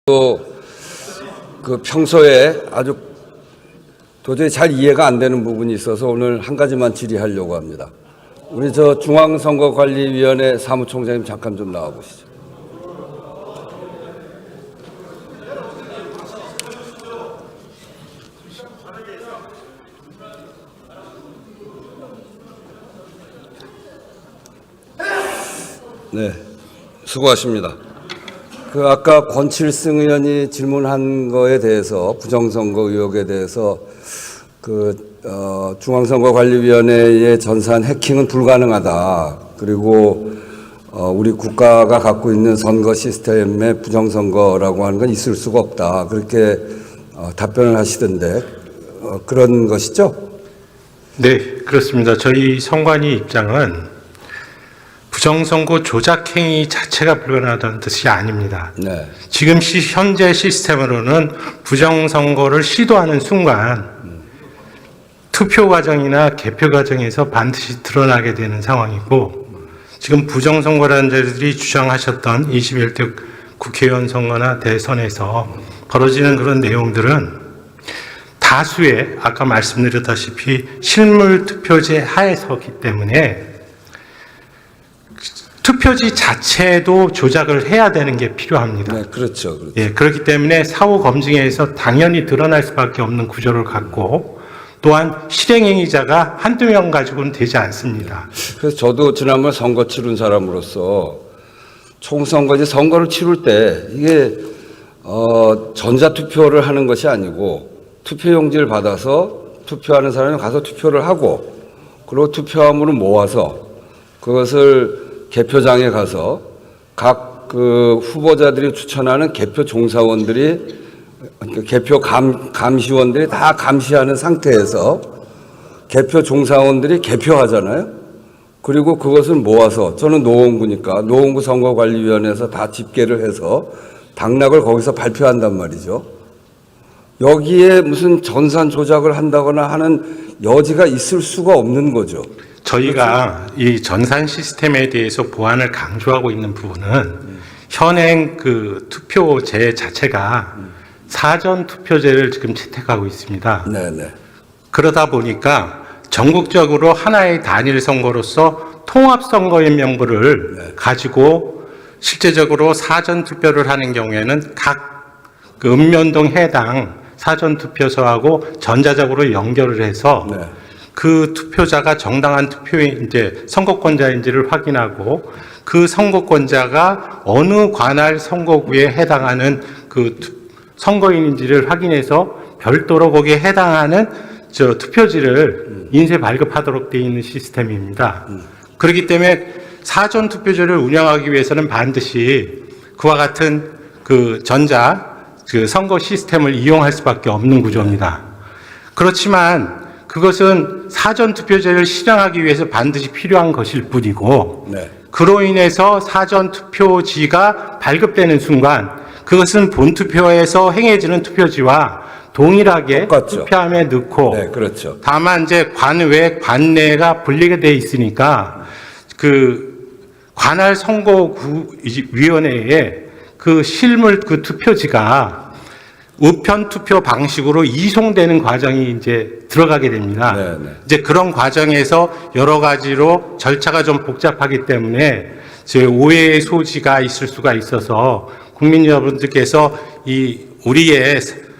그 평소에 아주 도저히 잘 이해가 안 되는 부분이 있어서 오늘 한 가지만 질의하려고 합니다. 우리 중앙선거관리위원회 사무총장님 잠깐 좀 나와 보시죠. 네, 수고하십니다. 아까 권칠승 의원이 질문한 거에 대해서 부정선거 의혹에 대해서 중앙선거관리위원회의 전산 해킹은 불가능하다. 그리고 우리 국가가 갖고 있는 선거 시스템의 부정선거라고 하는 건 있을 수가 없다. 그렇게 답변을 하시던데 그런 것이죠? 네, 그렇습니다. 저희 선관위 입장은 부정선거 조작행위 자체가 불가능하다는 뜻이 아닙니다. 네. 지금 현재 시스템으로는 부정선거를 시도하는 순간 투표 과정이나 개표 과정에서 반드시 드러나게 되는 상황이고, 지금 부정선거라는 자들이 주장하셨던 21대 국회의원 선거나 대선에서 벌어지는 그런 내용들은 다수의 아까 말씀드렸다시피 실물 투표제 하에서기 때문에 투표지 자체도 조작을 해야 되는 게 필요합니다. 네, 그렇죠. 그렇죠. 예, 그렇기 때문에 사후 검증에서 당연히 드러날 수밖에 없는 구조를 갖고, 또한 실행행위자가 한두 명 가지고는 되지 않습니다. 그래서 저도 지난번 선거 치른 사람으로서 총선거지 선거를 치를 때 이게 전자투표를 하는 것이 아니고 투표용지를 받아서 투표하는 사람이 가서 투표를 하고, 그리고 투표함으로 모아서 그것을 개표장에 가서 각 후보자들이 추천하는 개표 종사원들이, 개표 감시원들이 다 감시하는 상태에서 개표 종사원들이 개표하잖아요. 그리고 그것을 모아서, 저는 노원구니까 노원구 선거관리위원회에서 다 집계를 해서 당락을 거기서 발표한단 말이죠. 여기에 무슨 전산 조작을 한다거나 하는 여지가 있을 수가 없는 거죠. 저희가 이 전산 시스템에 대해서 보완을 강조하고 있는 부분은 현행 투표제 자체가 사전 투표제를 지금 채택하고 있습니다. 네네. 그러다 보니까 전국적으로 하나의 단일 선거로서 통합 선거인 명부를 가지고 실제적으로 사전 투표를 하는 경우에는 각 읍면동 해당 사전 투표소하고 전자적으로 연결을 해서 네. 그 투표자가 정당한 선거권자인지를 확인하고, 그 선거권자가 어느 관할 선거구에 해당하는 선거인인지를 확인해서 별도로 거기에 해당하는 투표지를 인쇄 발급하도록 되어 있는 시스템입니다. 그렇기 때문에 사전 투표제를 운영하기 위해서는 반드시 그와 같은 선거 시스템을 이용할 수밖에 없는 구조입니다. 그렇지만 그것은 사전 투표제를 실행하기 위해서 반드시 필요한 것일 뿐이고, 네. 그로 인해서 사전 투표지가 발급되는 순간 그것은 본 투표에서 행해지는 투표지와 동일하게 똑같죠. 투표함에 넣고, 네, 그렇죠. 다만 이제 관외, 관내가 분리가 되어 있으니까 관할 선거위원회에 실물 투표지가 우편 투표 방식으로 이송되는 과정이 이제 들어가게 됩니다. 네네. 이제 그런 과정에서 여러 가지로 절차가 좀 복잡하기 때문에 오해의 소지가 있을 수가 있어서 국민 여러분들께서 우리의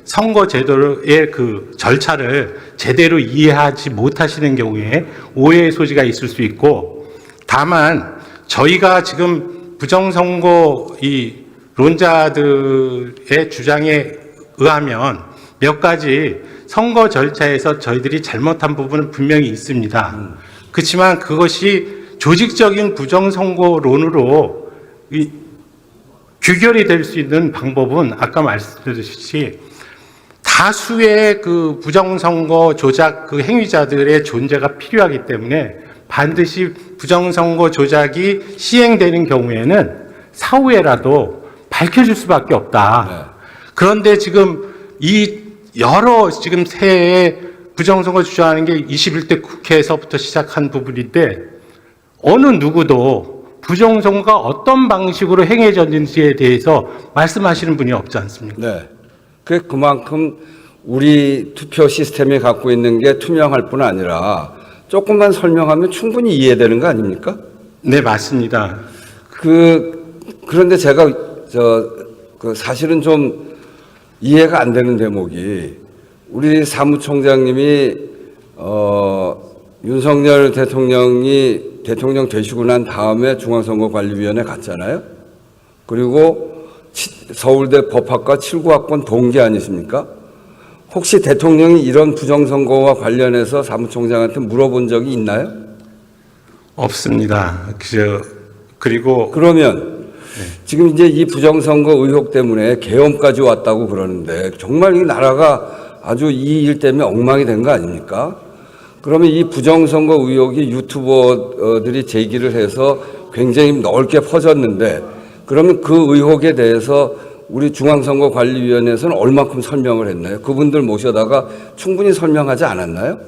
선거 제도의 절차를 제대로 이해하지 못하시는 경우에 오해의 소지가 있을 수 있고, 다만 저희가 지금 부정선거 론자들의 주장에 의하면 몇 가지 선거 절차에서 저희들이 잘못한 부분은 분명히 있습니다. 그렇지만 그것이 조직적인 부정선거론으로 규결이 될 수 있는 방법은 아까 말씀드렸듯이 다수의 부정선거 조작 행위자들의 존재가 필요하기 때문에 반드시 부정선거 조작이 시행되는 경우에는 사후에라도 밝혀질 수밖에 없다. 네. 그런데 지금 새해에 부정선거 주장하는 게 21대 국회에서부터 시작한 부분인데, 어느 누구도 부정선거가 어떤 방식으로 행해졌는지에 대해서 말씀하시는 분이 없지 않습니까? 네. 그만큼 우리 투표 시스템이 갖고 있는 게 투명할 뿐 아니라 조금만 설명하면 충분히 이해되는 거 아닙니까? 네, 맞습니다. 그런데 제가 사실은 좀 이해가 안 되는 대목이 우리 사무총장님이 윤석열 대통령이 대통령 되시고 난 다음에 중앙선거관리위원회 갔잖아요. 그리고 서울대 법학과 7구학번 동기 아니십니까? 혹시 대통령이 이런 부정선거와 관련해서 사무총장한테 물어본 적이 있나요? 없습니다. 그리고 그러면 지금 이제 이 부정선거 의혹 때문에 계엄까지 왔다고 그러는데 정말 이 나라가 아주 이 일 때문에 엉망이 된 거 아닙니까? 그러면 이 부정선거 의혹이 유튜버들이 제기를 해서 굉장히 넓게 퍼졌는데 그러면 그 의혹에 대해서 우리 중앙선거관리위원회에서는 얼마큼 설명을 했나요? 그분들 모셔다가 충분히 설명하지 않았나요?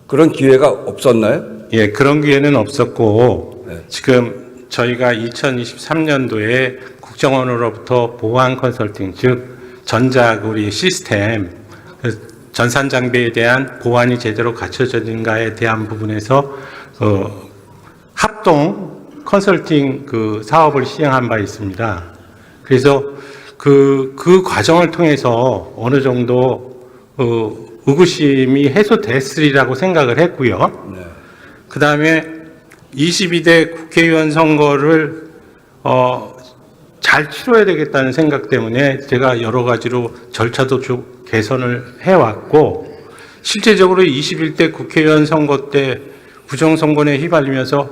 그런 기회가 없었나요? 예, 그런 기회는 없었고 네. 지금 저희가 2023년도에 국정원으로부터 보안 컨설팅, 즉 전자고리 시스템 전산 장비에 대한 보안이 제대로 갖춰졌는가에 대한 부분에서 합동 컨설팅 사업을 시행한 바 있습니다. 그래서 그 과정을 통해서 어느 정도 의구심이 해소됐으리라고 생각을 했고요. 네. 그 다음에 22대 국회의원 선거를 잘 치러야 되겠다는 생각 때문에 제가 여러 가지로 절차도 좀 개선을 해왔고 실제적으로 21대 국회의원 선거 때 부정선거에 휘말리면서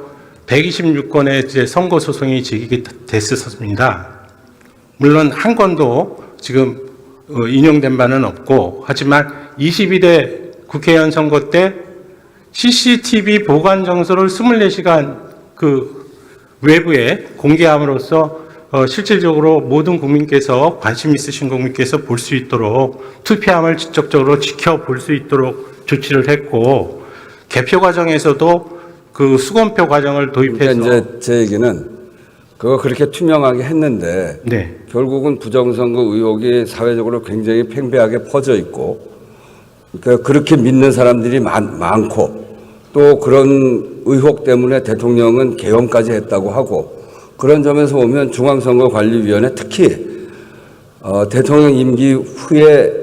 126건의 이제 선거 소송이 제기됐었습니다. 물론 한 건도 지금 인용된 바는 없고 하지만 22대 국회의원 선거 때 CCTV 보관 정서를 24시간 외부에 공개함으로써 실질적으로 모든 국민께서 관심 있으신 국민께서 볼 수 있도록 투표함을 직접적으로 지켜볼 수 있도록 조치를 했고 개표 과정에서도 수검표 과정을 도입해서 그러니까 이제 제 얘기는 그거 그렇게 투명하게 했는데 네. 결국은 부정선거 의혹이 사회적으로 굉장히 팽배하게 퍼져 있고 그러니까 그렇게 믿는 사람들이 많고 또 그런 의혹 때문에 대통령은 계엄까지 했다고 하고 그런 점에서 보면 중앙선거관리위원회 특히 대통령 임기 후에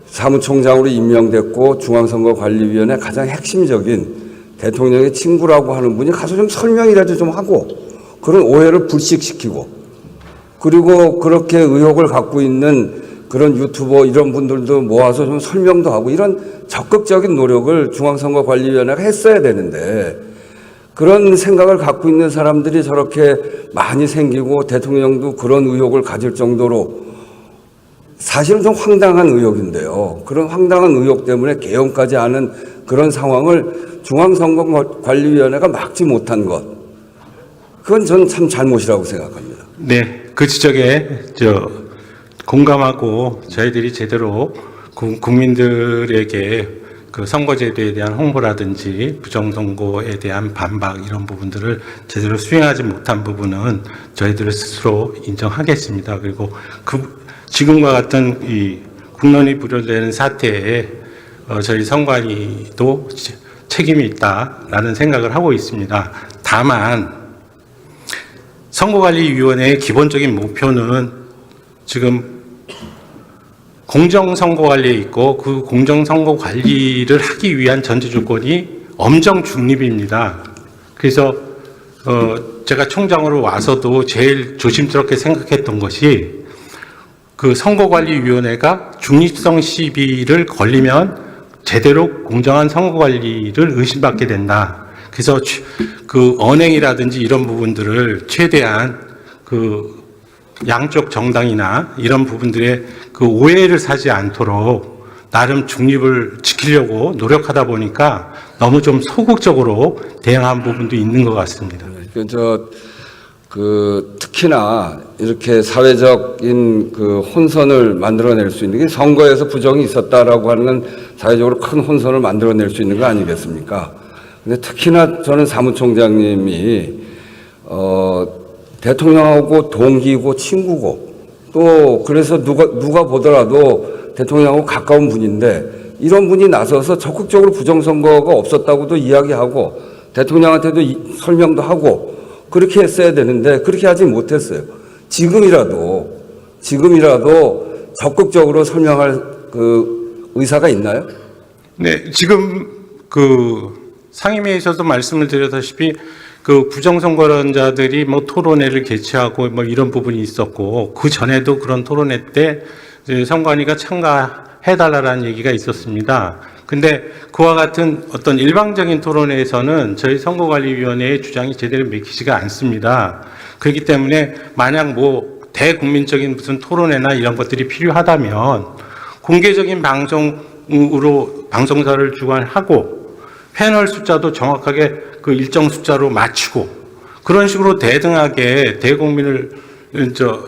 사무총장으로 임명됐고 중앙선거관리위원회 가장 핵심적인 대통령의 친구라고 하는 분이 가서 좀 설명이라도 좀 하고 그런 오해를 불식시키고 그리고 그렇게 의혹을 갖고 있는 그런 유튜버 이런 분들도 모아서 좀 설명도 하고 이런 적극적인 노력을 중앙선거관리위원회가 했어야 되는데 그런 생각을 갖고 있는 사람들이 저렇게 많이 생기고 대통령도 그런 의혹을 가질 정도로 사실은 좀 황당한 의혹인데요. 그런 황당한 의혹 때문에 계엄까지 하는 그런 상황을 중앙선거관리위원회가 막지 못한 것. 그건 저는 참 잘못이라고 생각합니다. 네, 그 지적에 공감하고 저희들이 제대로 국민들에게 선거제도에 대한 홍보라든지 부정선거에 대한 반박 이런 부분들을 제대로 수행하지 못한 부분은 저희들 스스로 인정하겠습니다. 그리고 지금과 같은 이 국론이 부조되는 사태에 저희 선관위도 책임이 있다라는 생각을 하고 있습니다. 다만 선거관리위원회의 기본적인 목표는 지금 공정선거관리에 있고 그 공정선거관리를 하기 위한 전제 조건이 엄정 중립입니다. 그래서 제가 총장으로 와서도 제일 조심스럽게 생각했던 것이 선거관리위원회가 중립성 시비를 걸리면 제대로 공정한 선거관리를 의심받게 된다. 그래서 언행이라든지 이런 부분들을 최대한 양쪽 정당이나 이런 부분들의 오해를 사지 않도록 나름 중립을 지키려고 노력하다 보니까 너무 좀 소극적으로 대응한 부분도 있는 것 같습니다. 특히나 이렇게 사회적인 혼선을 만들어낼 수 있는 게 선거에서 부정이 있었다라고 하는 건 사회적으로 큰 혼선을 만들어낼 수 있는 거 아니겠습니까? 근데 특히나 저는 사무총장님이 대통령하고 동기고 친구고 또 그래서 누가 보더라도 대통령하고 가까운 분인데 이런 분이 나서서 적극적으로 부정선거가 없었다고도 이야기하고 대통령한테도 설명도 하고 그렇게 했어야 되는데 그렇게 하지 못했어요. 지금이라도 적극적으로 설명할 그 의사가 있나요? 네, 지금 그 상임위에서도 말씀을 드렸다시피 그 부정선거론자들이 뭐 토론회를 개최하고 뭐 이런 부분이 있었고 그 전에도 그런 토론회 때 이제 선관위가 참가해달라는 얘기가 있었습니다. 근데 그와 같은 어떤 일방적인 토론회에서는 저희 선거관리위원회의 주장이 제대로 맥히지가 않습니다. 그렇기 때문에 만약 뭐 대국민적인 무슨 토론회나 이런 것들이 필요하다면 공개적인 방송으로 방송사를 주관하고 패널 숫자도 정확하게 그 일정 숫자로 맞추고 그런 식으로 대등하게 대국민을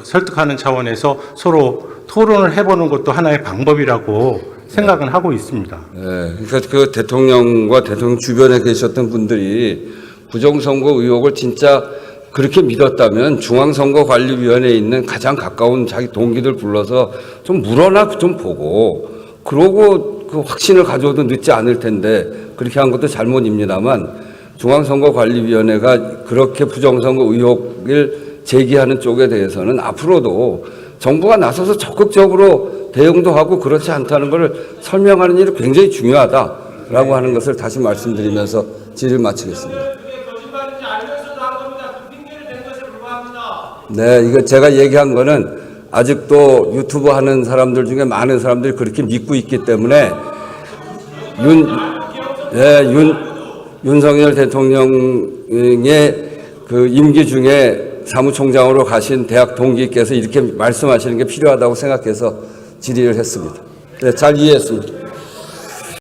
설득하는 차원에서 서로 토론을 해보는 것도 하나의 방법이라고 생각은 하고 있습니다. 네, 그러니까 그 대통령과 대통령 주변에 계셨던 분들이 부정선거 의혹을 진짜 그렇게 믿었다면 중앙선거관리위원회에 있는 가장 가까운 자기 동기들 불러서 좀 물어나 좀 보고 그러고 그 확신을 가져도 늦지 않을 텐데 그렇게 한 것도 잘못입니다만 중앙선거관리위원회가 그렇게 부정선거 의혹을 제기하는 쪽에 대해서는 앞으로도 정부가 나서서 적극적으로 대응도 하고 그렇지 않다는 것을 설명하는 일이 굉장히 중요하다라고 하는 것을 다시 말씀드리면서 질의를 마치겠습니다. 네, 이거 제가 얘기한 거는 아직도 유튜브 하는 사람들 중에 많은 사람들이 그렇게 믿고 있기 때문에 윤석열 대통령의 그 임기 중에 사무총장으로 가신 대학 동기께서 이렇게 말씀하시는 게 필요하다고 생각해서 질의를 했습니다. 네, 잘 이해했습니다.